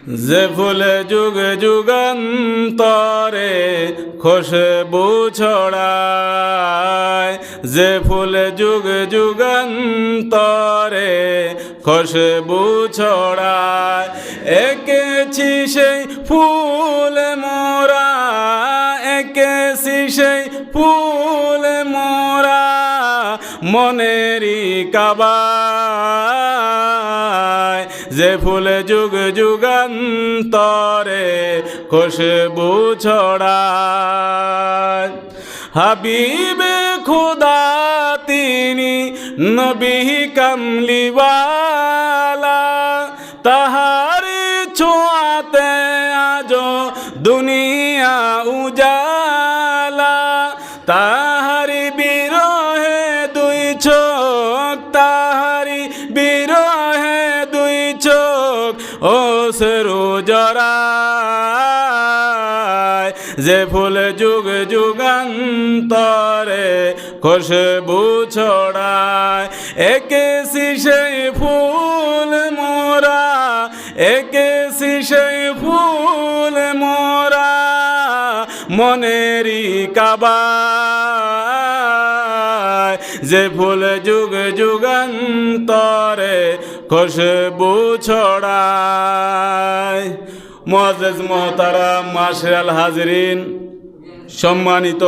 যে ফুলে যুগ যুগান্তরে খুশবু ছড়ায়, যে ফুলে যুগ যুগান্তরে খুশবু ছড়ায়, এঁকেছি সেই ফুল মোরা, এঁকেছি সেই ফুল মোরা মনেরই কাবায়, যে ফুলে যুগ যুগান্তরে খুশবু ছড়ায়। হাবিবে খুদা তিনি নবী কামলিওয়ালা, তাহার ছোঁয়াতে আজো দুনিয়া উজালা, তাহারি বিরহে দুই চোখ, তাহারি বিরহে দুই চোখ অশ্রু জড়ায়, যে ফুল যুগ যুগান্তরে খুশবু ছড়ায়, এঁকেছি সেই ফুল মোরা, এঁকেছি সেই ফুল মোরা মনেরই কাবায়, যে ফুল যুগ যুগান্তরে খুশবু ছড়ায়। মুআজ্জাজ মুহতারাম মাশাআল হাজরিন, সম্মানিত